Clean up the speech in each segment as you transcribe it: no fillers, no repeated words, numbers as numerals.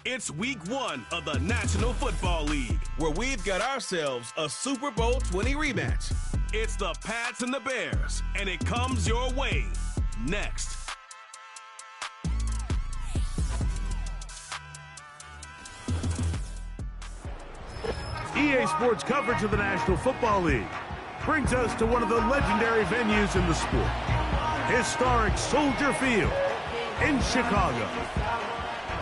It's week 1 of the National Football League, where we've got ourselves a Super Bowl 20 rematch. It's the Pats and the Bears, and it comes your way next. EA Sports coverage of the National Football League brings us to one of the legendary venues in the sport, historic Soldier Field in Chicago.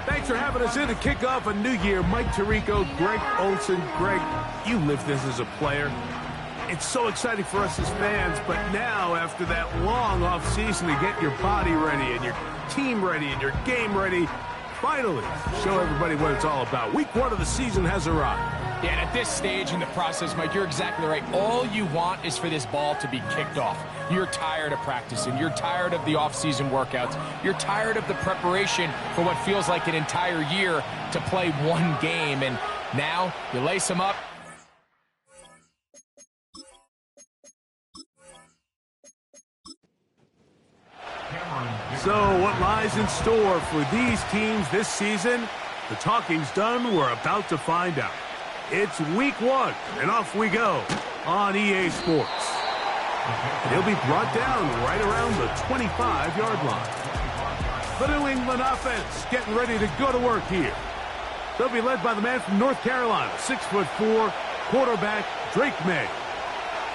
Thanks for having us in to kick off a new year. Mike Tirico, Greg Olson. Greg, you lived this as a player. It's so exciting for us as fans, but now after that long off season to get your body ready and your team ready and your game ready, finally show everybody what it's all about. Week 1 of the season has arrived. Yeah, and at this stage in the process, Mike, you're exactly right. All you want is for this ball to be kicked off. You're tired of practicing. You're tired of the off-season workouts. You're tired of the preparation for what feels like an entire year to play one game. And now you lace them up. So what lies in store for these teams this season? The talking's done. We're about to find out. It's week 1, and off we go on EA Sports. And he'll be brought down right around the 25-yard line. The New England offense getting ready to go to work here. They'll be led by the man from North Carolina, 6'4", quarterback Drake May.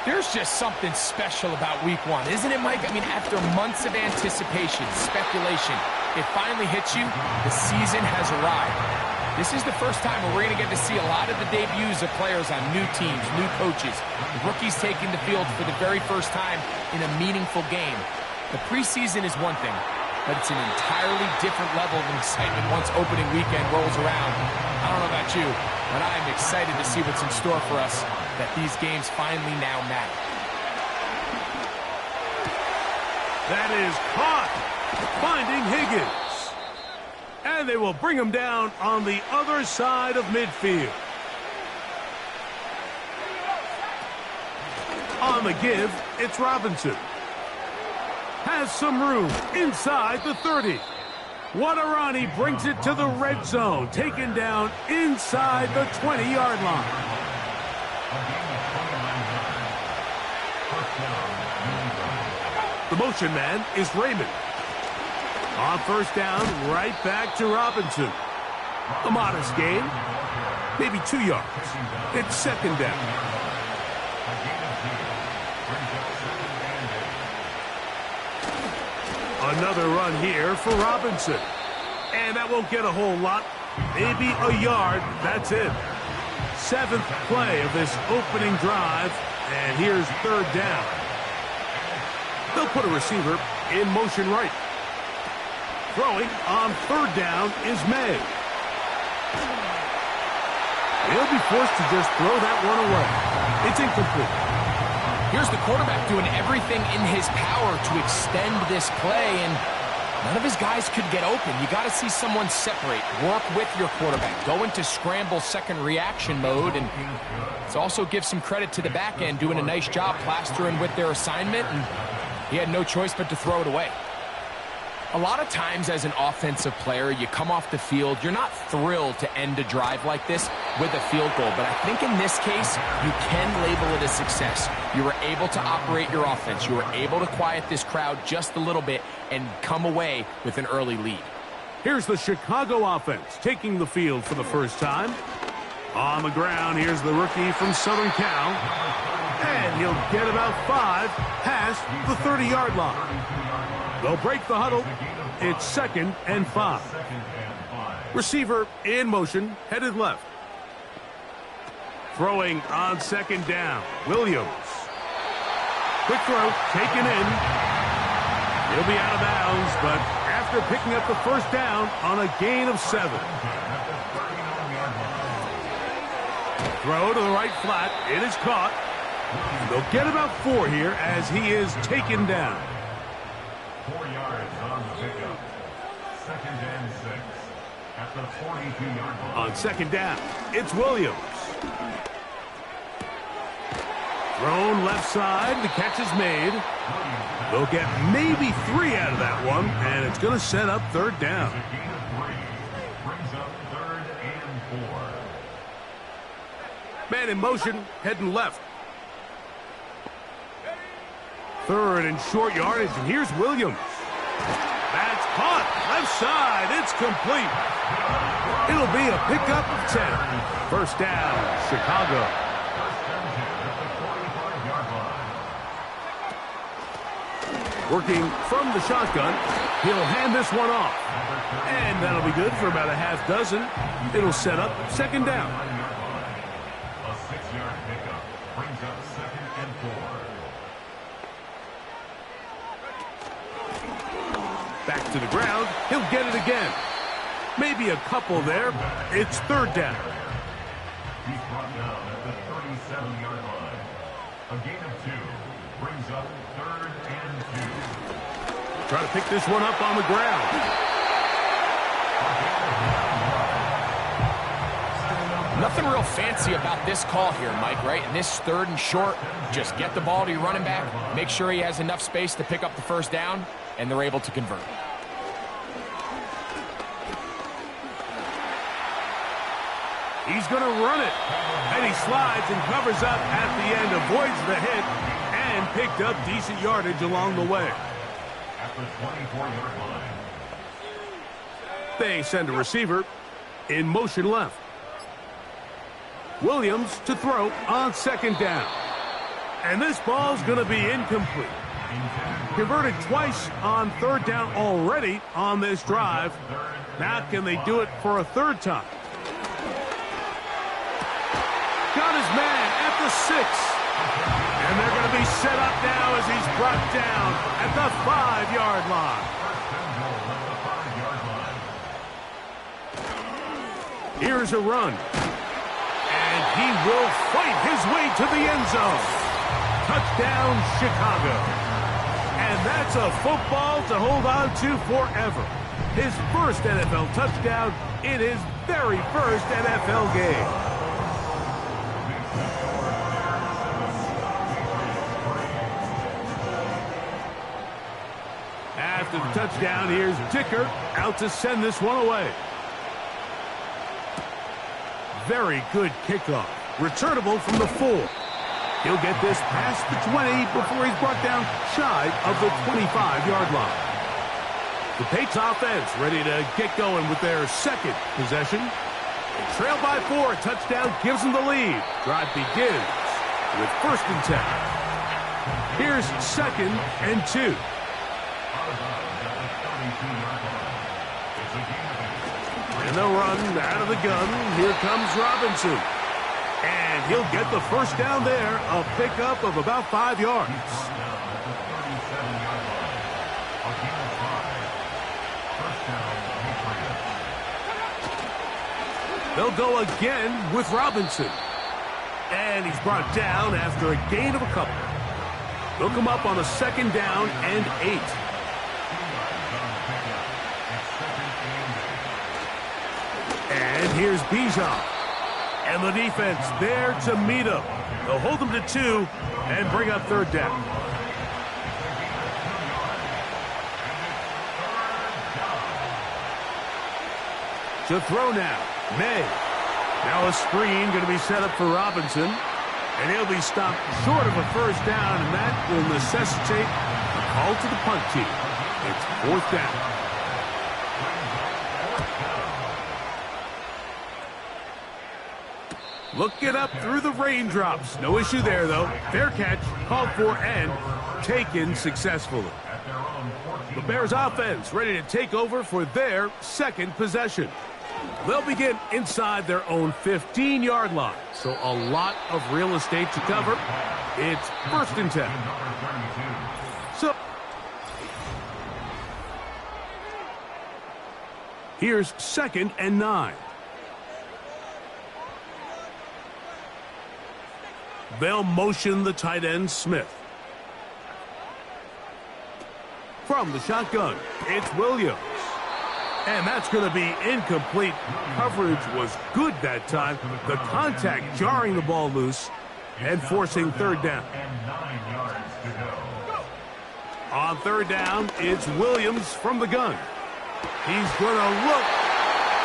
There's just something special about week 1, isn't it, Mike? I mean, after months of anticipation, speculation, it finally hits you. The season has arrived. This is the first time where we're going to get to see a lot of the debuts of players on new teams, new coaches, rookies taking the field for the very first time in a meaningful game. The preseason is one thing, but it's an entirely different level of excitement once opening weekend rolls around. I don't know about you, but I'm excited to see what's in store for us, that these games finally now matter. That is caught, finding Higgins. And they will bring him down on the other side of midfield. On the give, it's Robinson. Has some room inside the 30. What a run. He brings it to the red zone. Taken down inside the 20-yard line. The motion man is Raymond. On first down, right back to Robinson. A modest gain, maybe 2 yards. It's second down. Another run here for Robinson. And that won't get a whole lot. Maybe a yard. That's it. 7th play of this opening drive. And here's third down. They'll put a receiver in motion right. Throwing on third down is May. He'll be forced to just throw that one away. It's incomplete. Here's the quarterback doing everything in his power to extend this play, and none of his guys could get open. You got to see someone separate, work with your quarterback, go into scramble second reaction mode, and it's also give some credit to the back end doing a nice job plastering with their assignment, and he had no choice but to throw it away. A lot of times as an offensive player, you come off the field, you're not thrilled to end a drive like this with a field goal. But I think in this case, you can label it a success. You were able to operate your offense. You were able to quiet this crowd just a little bit and come away with an early lead. Here's the Chicago offense taking the field for the first time. On the ground, here's the rookie from Southern Cal. And he'll get about 5 past the 30-yard line. They'll break the huddle. It's 2nd and 5. Receiver in motion, headed left. Throwing on 2nd down, Williams. Quick throw, taken in. He'll be out of bounds, but after picking up the first down on a gain of 7. Throw to the right flat. It is caught. And they'll get about 4 here as he is taken down. 4 yards on the pickup. 2nd and 6 at the 42-yard line. On 2nd down, it's Williams. Thrown left side, the catch is made. They'll get maybe 3 out of that one, and it's going to set up 3rd down. Brings up 3rd Man in motion, heading left. Third and short yardage, and here's Williams. That's caught. Left side. It's complete. It'll be a pickup of 10. First down, Chicago. Working from the shotgun, he'll hand this one off. And that'll be good for about a half dozen. It'll set up second down. A 6-yard pickup brings up 2nd and 4. Back to the ground. He'll get it again. Maybe a couple there. It's third down. He's brought down at the 37-yard line. A gain of 2 brings up 3rd and 2. Try to pick this one up on the ground. Nothing real fancy about this call here, Mike, right? And this 3rd and short, just get the ball to your running back, make sure he has enough space to pick up the first down, and they're able to convert. He's going to run it. And he slides and covers up at the end, avoids the hit, and picked up decent yardage along the way. At the 24-yard line. They send a receiver in motion left. Williams to throw on second down. And this ball's going to be incomplete. Converted twice on third down already on this drive. Now can they do it for a third time? Got his man at the 6. And they're going to be set up now as he's brought down at the 5-yard line. Here's a run. And he will fight his way to the end zone. Touchdown, Chicago. And that's a football to hold on to forever. His first NFL touchdown in his very first NFL game. After the touchdown, here's Dicker out to send this one away. Very good kickoff. Returnable from the 4. He'll get this past the 20 before he's brought down shy of the 25-yard line. The Patriots offense ready to get going with their second possession. Trail by 4. Touchdown gives them the lead. Drive begins with 1st and 10. Here's 2nd and 2. And they'll run out of the gun. Here comes Robinson. And he'll get the first down there. A pickup of about 5 yards. They'll go again with Robinson. And he's brought down after a gain of a couple. They'll come up on a 2nd down and 8. And here's Bijan. And the defense there to meet him. They'll hold him to 2 and bring up 3rd down. To throw now, May. Now a screen going to be set up for Robinson. And he'll be stopped short of a first down, and that will necessitate a call to the punt team. It's 4th down. Looking up through the raindrops. No issue there, though. Fair catch, called for, and taken successfully. The Bears offense ready to take over for their second possession. They'll begin inside their own 15-yard line. So a lot of real estate to cover. It's 1st and 10. So here's 2nd and 9. They'll motion the tight end, Smith. From the shotgun, it's Williams. And that's going to be incomplete. Coverage was good that time. The contact jarring the ball loose and forcing 3rd down. On 3rd down, it's Williams from the gun. He's going to look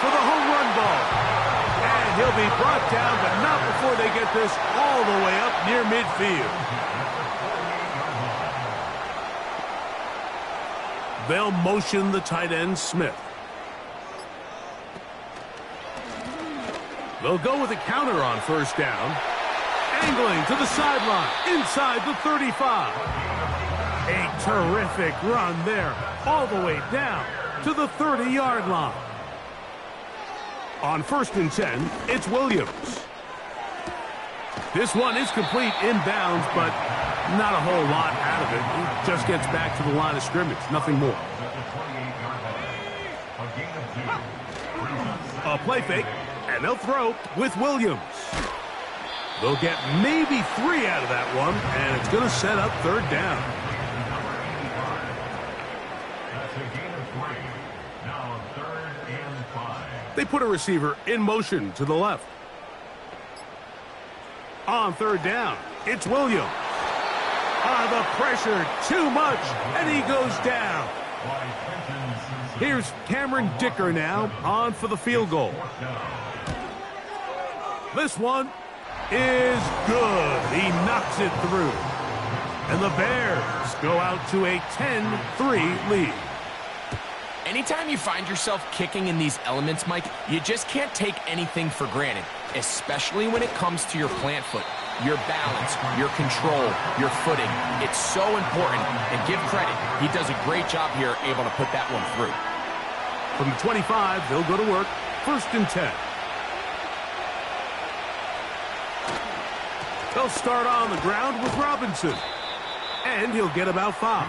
for the home run ball. And he'll be brought down, but not before they get this all the way up near midfield. They'll motion the tight end, Smith. They'll go with a counter on first down. Angling to the sideline, inside the 35. A terrific run there, all the way down to the 30-yard line. On 1st and 10, it's Williams. This one is complete inbounds, but not a whole lot out of it. He just gets back to the line of scrimmage, nothing more. A play fake, and they'll throw with Williams. They'll get maybe 3 out of that one, and it's going to set up 3rd down. Now 3rd and 5. They put a receiver in motion to the left. On 3rd down, it's Williams. The pressure, too much, and he goes down. Here's Cameron Dicker now, on for the field goal. This one is good. He knocks it through. And the Bears go out to a 10-3 lead. Anytime you find yourself kicking in these elements, Mike, you just can't take anything for granted, especially when it comes to your plant foot, your balance, your control, your footing. It's so important, and give credit. He does a great job here, able to put that one through. From the 25, they'll go to work. 1st and 10. They'll start on the ground with Robinson. And he'll get about 5.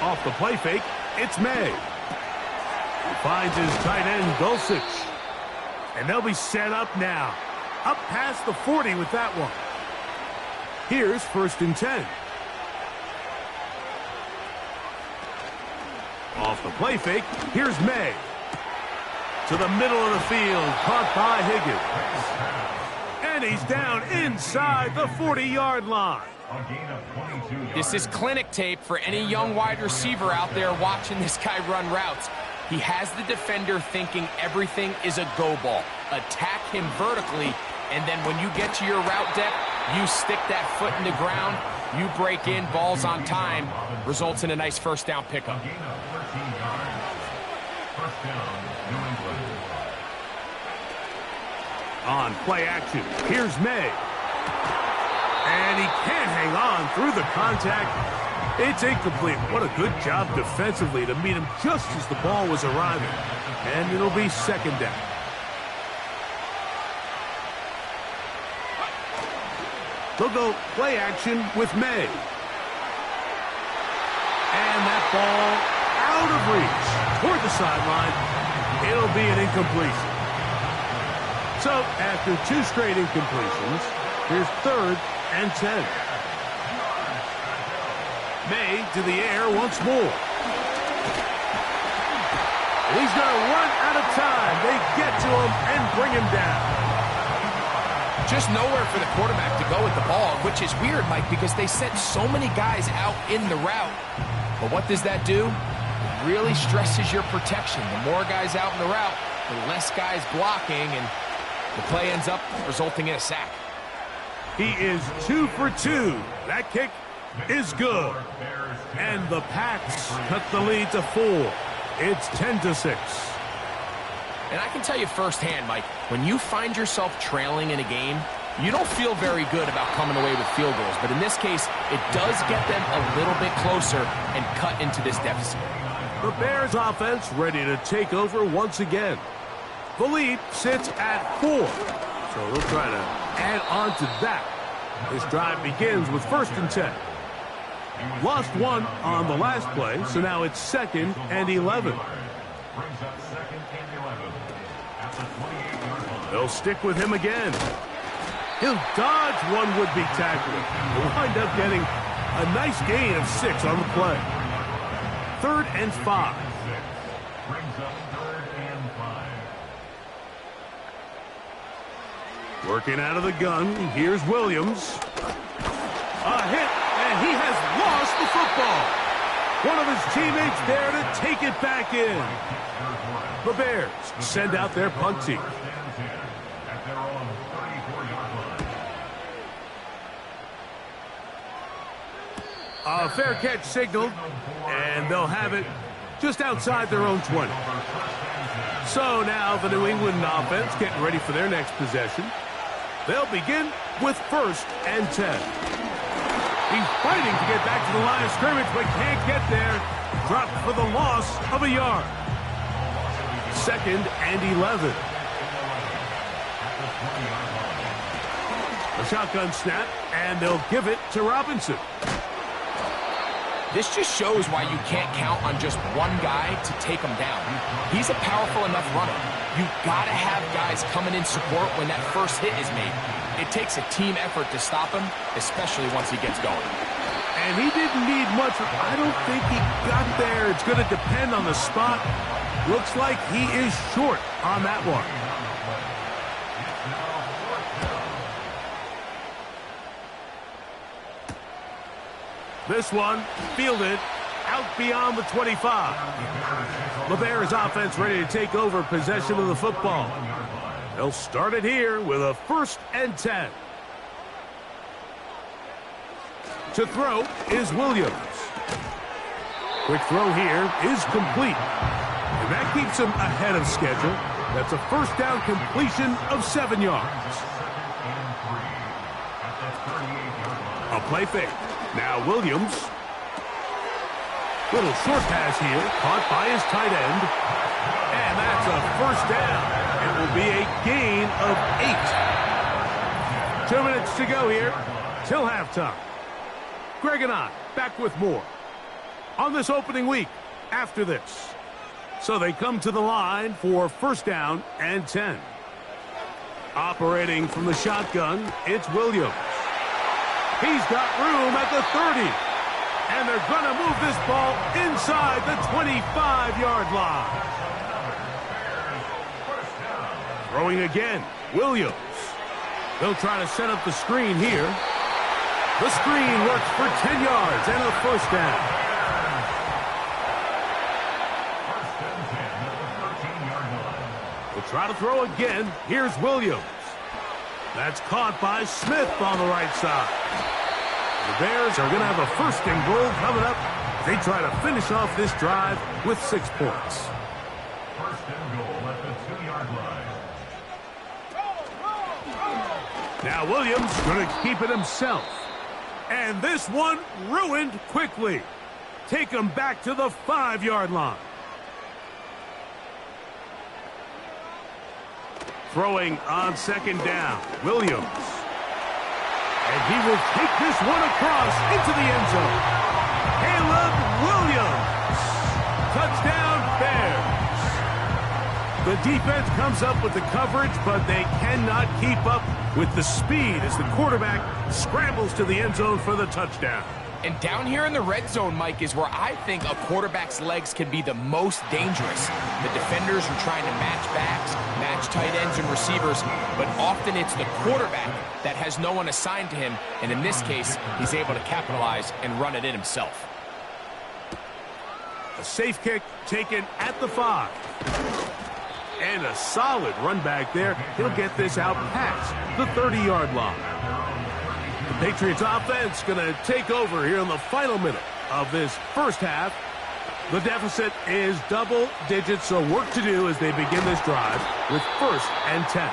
Off the play fake, it's May. He finds his tight end, Dulcich. And they'll be set up now. Up past the 40 with that one. Here's 1st and 10. Off the play fake, here's May. To the middle of the field, caught by Higgins. And he's down inside the 40-yard line. This is clinic tape for any young wide receiver out there watching this guy run routes. He has the defender thinking everything is a go ball. Attack him vertically, and then when you get to your route depth, you stick that foot in the ground, you break in, balls on time, results in a nice 1st down pickup. On play action, here's May. And he can't hang on through the contact. It's incomplete. What a good job defensively to meet him just as the ball was arriving. And it'll be 2nd down. They'll go play action with May. And that ball out of reach toward the sideline. It'll be an incompletion. So after 2 straight incompletions, here's 3rd and 10. May to the air once more. He's going to run out of time. They get to him and bring him down. Just nowhere for the quarterback to go with the ball, which is weird, Mike, because they sent so many guys out in the route. But what does that do? It really stresses your protection. The more guys out in the route, the less guys blocking, and the play ends up resulting in a sack. He is 2 for 2. That kick is good. And the Pats cut the lead to 4. It's 10-6. And I can tell you firsthand, Mike, when you find yourself trailing in a game, you don't feel very good about coming away with field goals. But in this case, it does get them a little bit closer and cut into this deficit. The Bears offense ready to take over once again. The lead sits at 4. So they'll try to add on to that. This drive begins with 1st and 10. Lost 1 on the last play, so now it's 2nd and 11. They'll stick with him again. He'll dodge one would-be tackler. He'll wind up getting a nice gain of 6 on the play. 3rd and 5. Working out of the gun, here's Williams. A hit, and And he has lost the football. One of his teammates there to take it back in. The Bears send out their punt team. A fair catch signaled, and they'll have it just outside their own 20. So now the New England offense getting ready for their next possession. They'll begin with 1st and 10. He's fighting to get back to the line of scrimmage, but can't get there. Dropped for the loss of a yard. 2nd and 11. A shotgun snap, and they'll give it to Robinson. This just shows why you can't count on just one guy to take him down. He's a powerful enough runner. You've got to have guys coming in support when that first hit is made. It takes a team effort to stop him, especially once he gets going. And he didn't need much. I don't think he got there. It's going to depend on the spot. Looks like he is short on that one. This one fielded out beyond the 25. The Bears offense ready to take over possession of the football. They'll start it here with a 1st and 10. To throw is Williams. Quick throw here is complete. And that keeps him ahead of schedule. That's a 1st down completion of 7 yards. A play fake. Now Williams. Little short pass here, caught by his tight end. And that's a 1st down. It will be a gain of 8. 2 minutes to go here till halftime. Greg and I back with more on this opening week after this. So they come to the line for 1st down and 10. Operating from the shotgun, it's Williams. He's got room at the 30. And they're going to move this ball inside the 25-yard line. Throwing again, Williams. They'll try to set up the screen here. The screen works for 10 yards and a 1st down. We'll try to throw again. Here's Williams. That's caught by Smith on the right side. The Bears are going to have a 1st and goal coming up. They try to finish off this drive with 6 points. 1st and goal at the 2-yard line. Now Williams going to keep it himself. And this one ruined quickly. Take him back to the 5-yard line. Throwing on 2nd down, Williams. And he will take this one across into the end zone. Caleb Williams. Touchdown, Bears. The defense comes up with the coverage, but they cannot keep up with the speed as the quarterback scrambles to the end zone for the touchdown. And down here in the red zone, Mike, is where I think a quarterback's legs can be the most dangerous. The defenders are trying to match backs, match tight ends and receivers, but often it's the quarterback that has no one assigned to him, and in this case, he's able to capitalize and run it in himself. A safe kick taken at the 5. And a solid run back there. He'll get this out past the 30-yard line. The Patriots offense going to take over here in the final minute of this 1st half. The deficit is double digits, so work to do as they begin this drive with 1st and 10.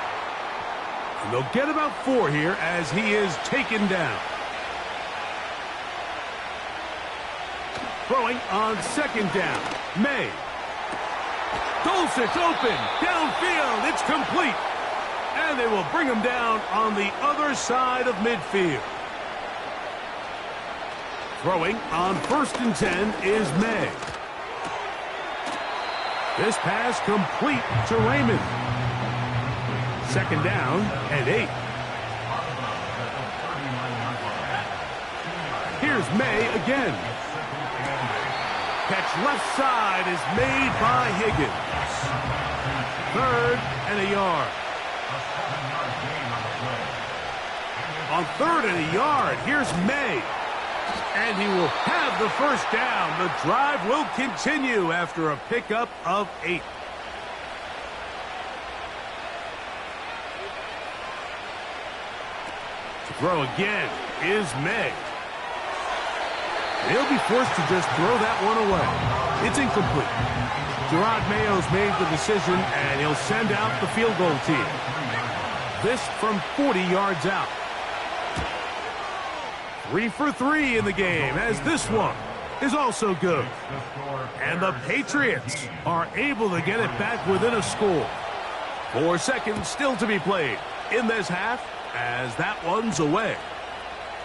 And they'll get about 4 here as he is taken down. Throwing on 2nd down, May. Dulcich open, downfield, it's complete. And they will bring him down on the other side of midfield. Throwing on 1st and 10 is May. This pass complete to Raymond. 2nd down and 8. Here's May again. Catch left side is made by Higgins. 3rd and a yard. On 3rd and a yard, here's May. And he will have the first down. The drive will continue after a pickup of 8. To throw again is May. He'll be forced to just throw that one away. It's incomplete. Gerard Mayo's made the decision, and he'll send out the field goal team. This from 40 yards out. 3 for 3 in the game, as this one is also good. And the Patriots are able to get it back within a score. 4 seconds still to be played in this half, as that one's away.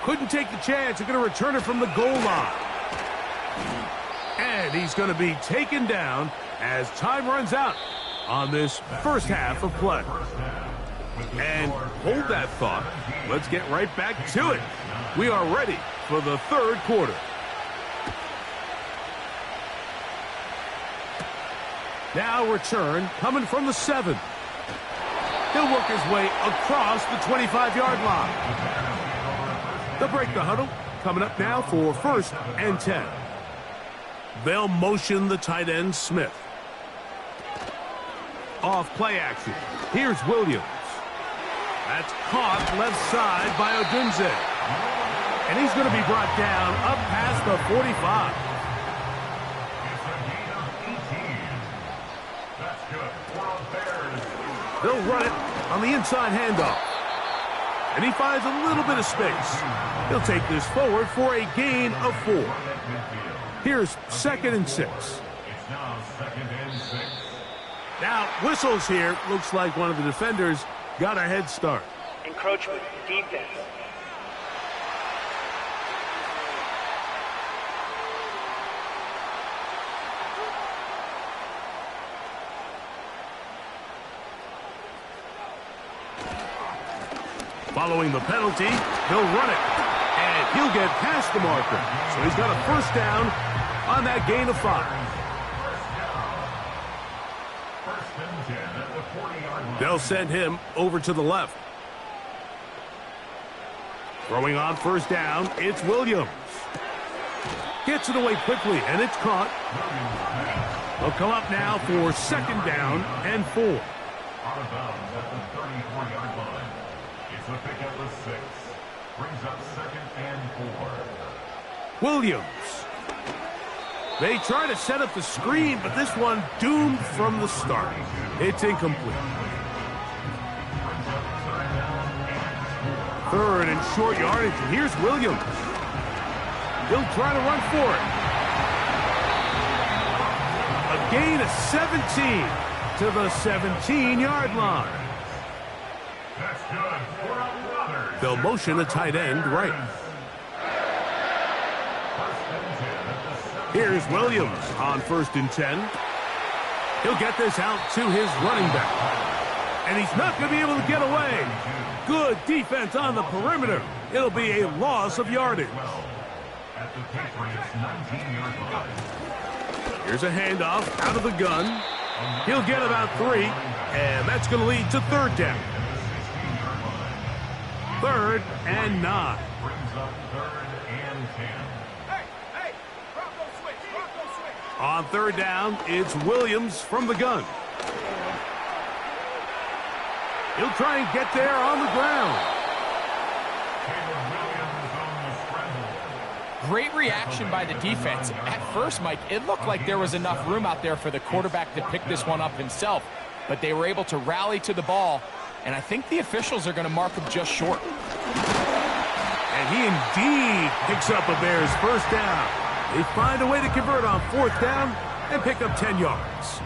Couldn't take the chance. They're going to return it from the goal line. And he's going to be taken down as time runs out on this first half of play. And hold that thought. Let's get right back to it. We are ready for the third quarter. Now return coming from the 7. He'll work his way across the 25-yard line. They'll break the huddle. Coming up now for 1st and 10. They'll motion the tight end Smith. Off play action. Here's Williams. That's caught left side by Odunze. And he's going to be brought down up past the 45. They'll run it on the inside handoff. And he finds a little bit of space. He'll take this forward for a gain of 4. Here's 2nd and 6. It's now 2nd and 6. Now, whistles here. Looks like one of the defenders got a head start. Encroachment, defense. Following the penalty, he'll run it. And he'll get past the marker. So he's got a first down on that gain of 5. They'll send him over to the left. Throwing on first down, it's Williams. Gets it away quickly, and it's caught. They'll come up now for 2nd down and 4. Out of bounds at the 34-yard line. It's a pickup of 6. Brings up 2nd and 4. Williams. They try to set up the screen, but this one doomed from the start. It's incomplete. 3rd and short yardage. Here's Williams. He'll try to run for it. A gain of 17 to the 17-yard line. That's good for another. They'll motion a tight end right. Here's Williams on 1st and 10. He'll get this out to his running back. And he's not going to be able to get away. Good defense on the perimeter. It'll be a loss of yardage. At the Patriots' 19-yard line. Here's a handoff out of the gun. He'll get about 3, and that's going to lead to 3rd down. 3rd and 9. Brings up 3rd and 10. On 3rd down, it's Williams from the gun. He'll try and get there on the ground. Great reaction by the defense. At first, Mike, it looked like there was enough room out there for the quarterback to pick this one up himself, but they were able to rally to the ball, and I think the officials are going to mark him just short. And he indeed picks up a Bears first down. They find a way to convert on 4th down and pick up 10 yards.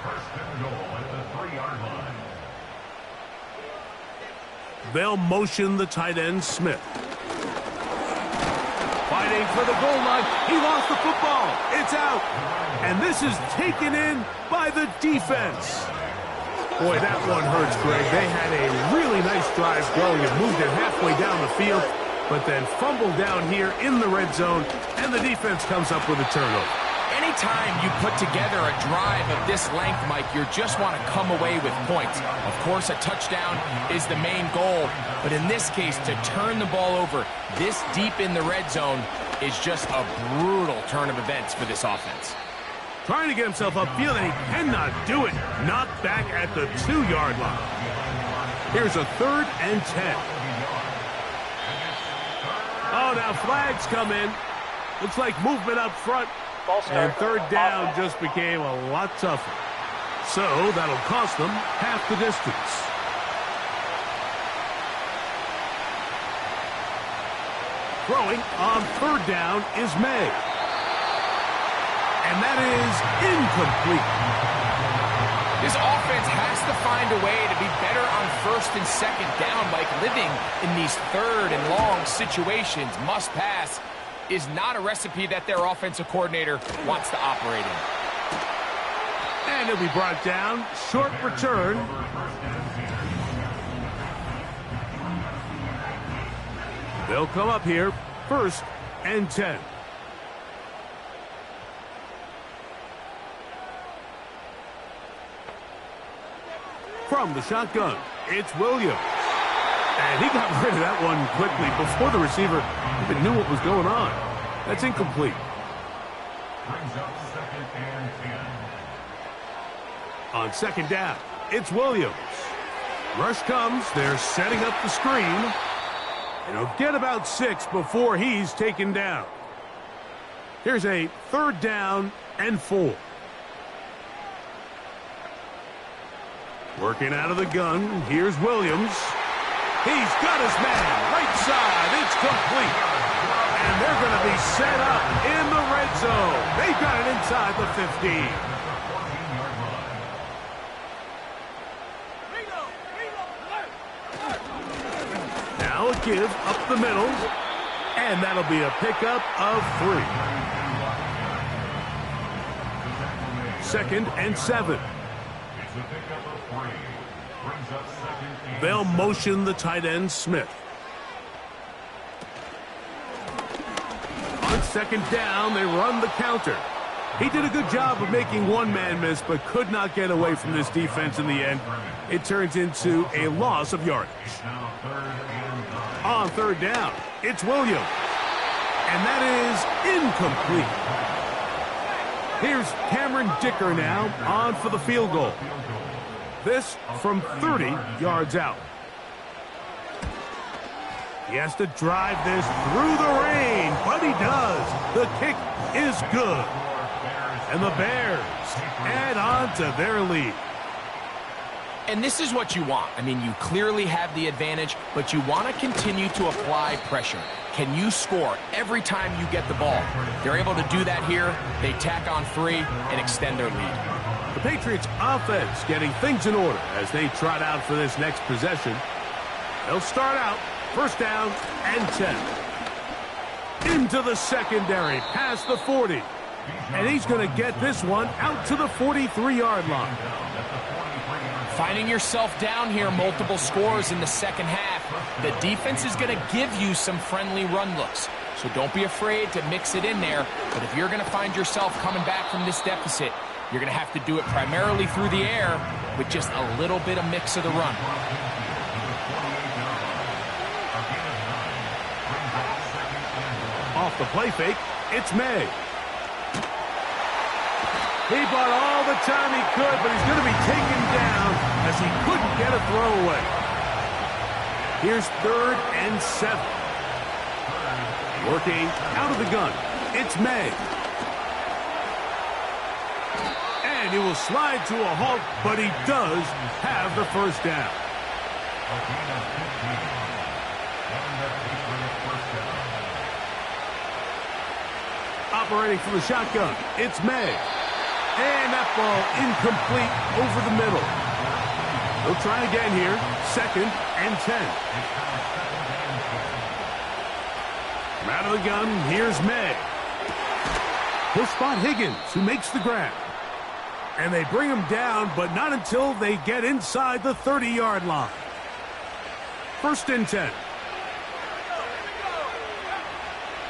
1st and goal at the 3-yard line. They'll motion the tight end Smith. Fighting for the goal line. He lost the football. It's out. And this is taken in by the defense. Boy, that one hurts, Greg. They had a really nice drive going and moved it halfway down the field, but then fumbled down here in the red zone, and the defense comes up with a turnover. Anytime you put together a drive of this length, Mike, you just want to come away with points. Of course, a touchdown is the main goal, but in this case, to turn the ball over this deep in the red zone is just a brutal turn of events for this offense. Trying to get himself upfield, and he cannot do it. Knocked back at the 2-yard line. Here's a 3rd and 10. Oh, now flags come in. Looks like movement up front. And 3rd down just became a lot tougher. So that'll cost them half the distance. Throwing on 3rd down is May. And that is incomplete. This offense has to find a way to be better on 1st and 2nd down, like living in these 3rd and long situations. Must pass is not a recipe that their offensive coordinator wants to operate in. And it'll be brought down. Short return. They'll come up here. 1st and 10. From the shotgun, it's Williams. And he got rid of that one quickly before the receiver even knew what was going on. That's incomplete. Brings up 2nd and 10. On 2nd down, it's Williams. Rush comes. They're setting up the screen. And he'll get about 6 before he's taken down. Here's a 3rd down and 4. Working out of the gun, here's Williams. He's got his man, right side, it's complete. And they're going to be set up in the red zone. They've got it inside the 15. Now a give up the middle, and that'll be a pickup of 3. 2nd and 7. They'll motion the tight end, Smith. On 2nd down, they run the counter. He did a good job of making one man miss, but could not get away from this defense in the end. It turns into a loss of yardage. On 3rd down, it's Williams. And that is incomplete. Here's Cameron Dicker now on for the field goal. This from 30 yards out. He has to drive this through the rain, but he does. The kick is good. And the Bears add on to their lead. And this is what you want. I mean, you clearly have the advantage, but you want to continue to apply pressure. Can you score every time you get the ball? They're able to do that here. They tack on 3 and extend their lead. The Patriots offense getting things in order as they trot out for this next possession. They'll start out 1st down and 10. Into the secondary, past the 40. And he's going to get this one out to the 43-yard line. Finding yourself down here, multiple scores in the 2nd half. The defense is going to give you some friendly run looks. So don't be afraid to mix it in there. But if you're going to find yourself coming back from this deficit, you're going to have to do it primarily through the air with just a little bit of mix of the run. Off the play fake, it's May. He bought all the time he could, but he's going to be taken down as he couldn't get a throwaway. Here's 3rd and 7. Working out of the gun, it's May. And he will slide to a halt, but he does have the 1st down. Operating from the shotgun, it's May. And that ball incomplete over the middle. They'll try again here. 2nd and 10. From out of the gun, here's May. He'll spot Higgins, who makes the grab. And they bring him down, but not until they get inside the 30-yard line. 1st and 10.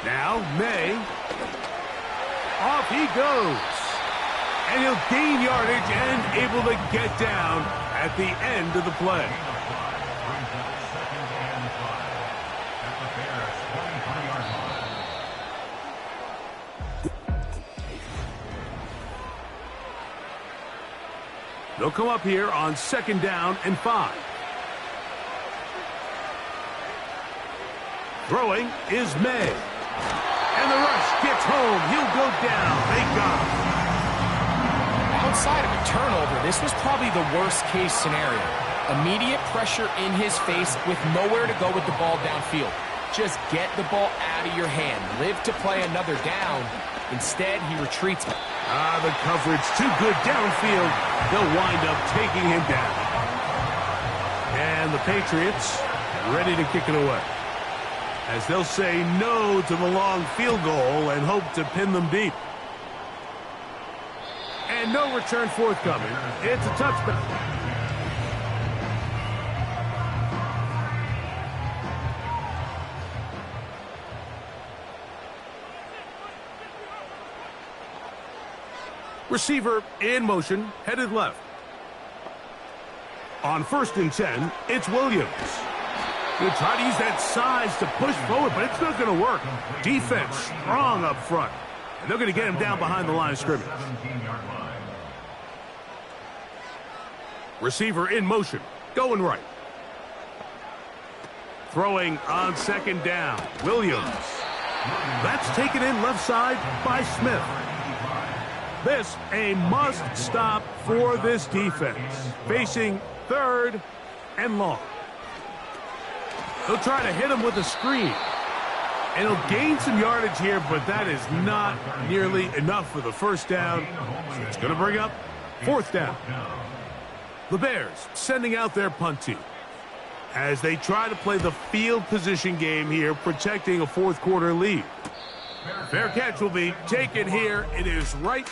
Now May. Off he goes. And he'll gain yardage and able to get down at the end of the play. They'll come up here on 2nd down and 5. Throwing is May. And the rush gets home. He'll go down. They got him. Outside of a turnover, this was probably the worst-case scenario. Immediate pressure in his face with nowhere to go with the ball downfield. Just get the ball out of your hand. Live to play another down. Instead, he retreats. The coverage too good downfield. They'll wind up taking him down. And the Patriots ready to kick it away, as they'll say no to the long field goal and hope to pin them deep. And no return forthcoming. It's a touchback. Receiver in motion, headed left. On 1st and 10, it's Williams. He'll try to use that size to push forward, but it's not going to work. Defense strong up front. And they're going to get him down behind the line of scrimmage. Receiver in motion, going right. Throwing on 2nd down, Williams. That's taken in left side by Smith. This a must stop for this defense. Facing 3rd and long. They'll try to hit him with a screen. And he'll gain some yardage here, but that is not nearly enough for the 1st down. So it's going to bring up 4th down. The Bears sending out their punt team as they try to play the field position game here, protecting a 4th quarter lead. Fair catch will be taken here. It is right.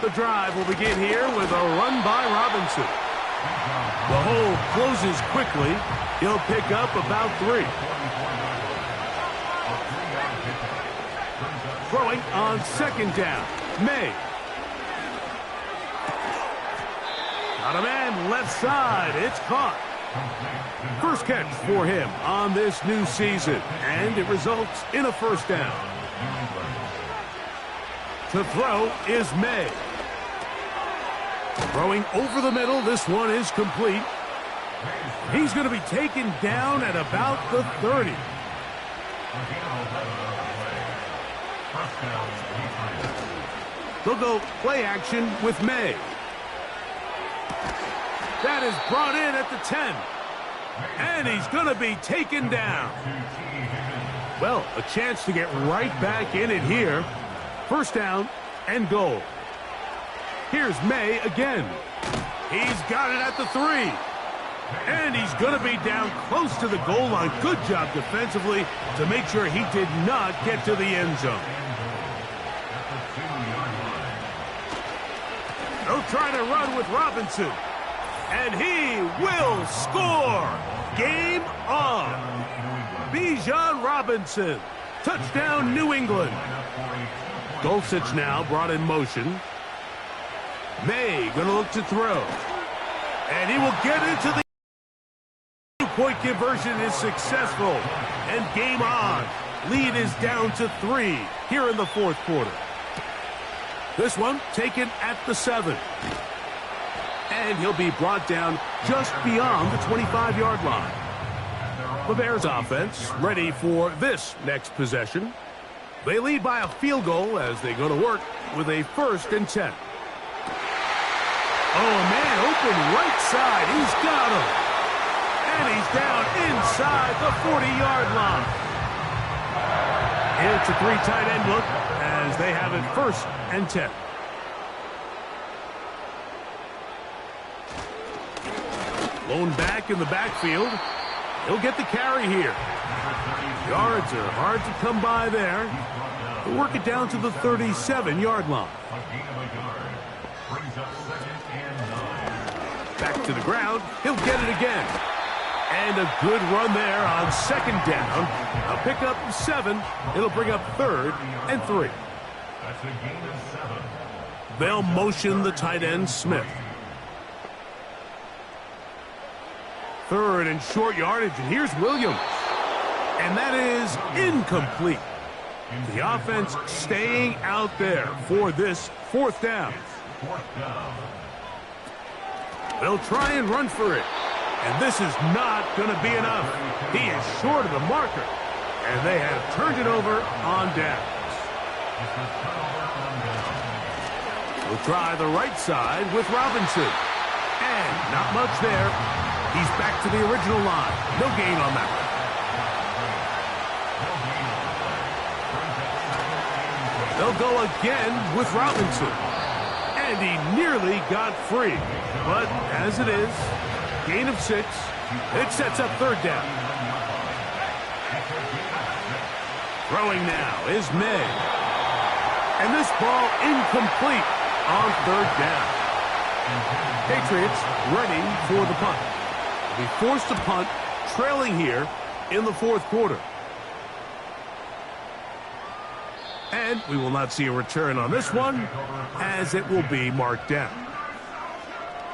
The drive will begin here with a run by Robinson. The hole closes quickly. He'll pick up about 3. Throwing on 2nd down, May. Got a man left side. It's caught. First catch for him on this new season, and it results in a 1st down. To throw is May. Throwing over the middle. This one is complete. He's going to be taken down at about the 30. They'll go play action with May. That is brought in at the 10. And he's going to be taken down. Well, a chance to get right back in it here. 1st down and goal. Here's May again. He's got it at the 3. And he's going to be down close to the goal line. Good job defensively to make sure he did not get to the end zone. They'll try to run with Robinson. And he will score. Game on. Bijan Robinson. Touchdown, New England. Dulcich now brought in motion. May going to look to throw. And he will get into the two-point conversion is successful. And game on. Lead is down to 3 here in the 4th quarter. This one taken at the 7. And he'll be brought down just beyond the 25-yard line. The Bears offense ready for this next possession. They lead by a field goal as they go to work with a 1st and 10. Oh, man, open right side. He's got him. And he's down inside the 40-yard line. It's a 3 tight end look as they have it 1st and 10. Blown back in the backfield. He'll get the carry here. Yards are hard to come by there. He'll work it down to the 37-yard line. Back to the ground. He'll get it again. And a good run there on 2nd down. A pickup 7. It'll bring up 3rd and 3. That's a gain of 7. They'll motion the tight end, Smith. Third and short yardage, and here's Williams. And that is incomplete. The offense staying out there for this fourth down. They'll try and run for it. And this is not going to be enough. He is short of the marker. And they have turned it over on downs. We'll try the right side with Robinson. And not much there. He's back to the original line. No gain on that one. They'll go again with Robinson. And he nearly got free. But as it is, gain of 6. It sets up third down. Throwing now is May. And this ball incomplete on third down. Patriots ready for the punt. They'll be forced to punt, trailing here in the fourth quarter. And we will not see a return on this one, as it will be marked down.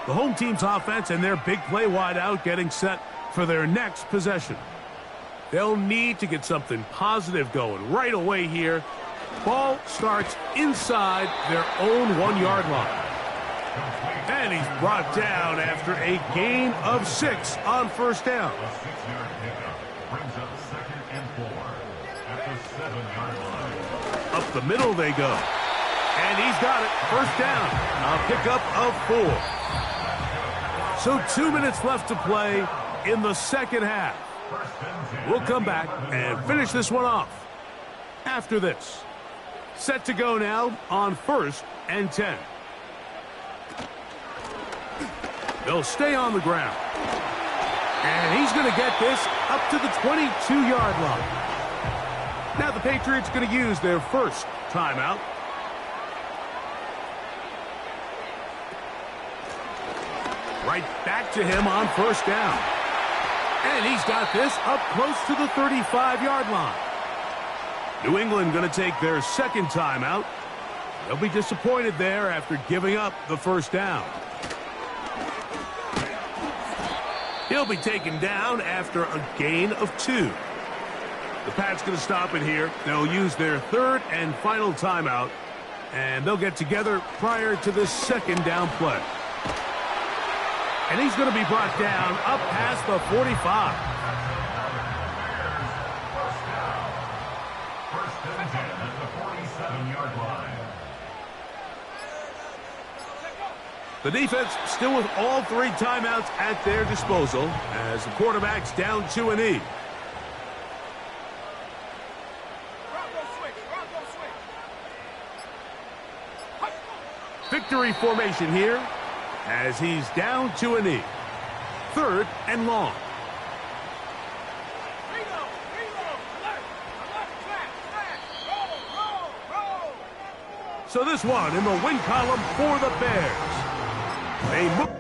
The home team's offense and their big play wideout getting set for their next possession. They'll need to get something positive going right away here. Ball starts inside their own 1-yard line. And he's brought down after a gain of 6 on first down. A 6-yard pickup brings up 2nd and 4 at the 7-yard line. Up the middle they go. And he's got it. First down. A pickup of 4. So 2 minutes left to play in the second half. We'll come back and finish this one off after this. Set to go now on 1st and 10. They'll stay on the ground. And he's going to get this up to the 22-yard line. Now the Patriots going to use their first timeout. Right back to him on first down. And he's got this up close to the 35-yard line. New England going to take their second timeout. They'll be disappointed there after giving up the first down. He'll be taken down after a gain of 2. The Pats going to stop it here. They'll use their third and final timeout, and they'll get together prior to this second down play. And he's going to be brought down up past the 45. First and 10 at the 47-yard line. The defense still with all 3 timeouts at their disposal as the quarterback's down to a knee. Victory formation here as he's down to a knee. 3rd and long. So this one in the win column for the Bears. They move.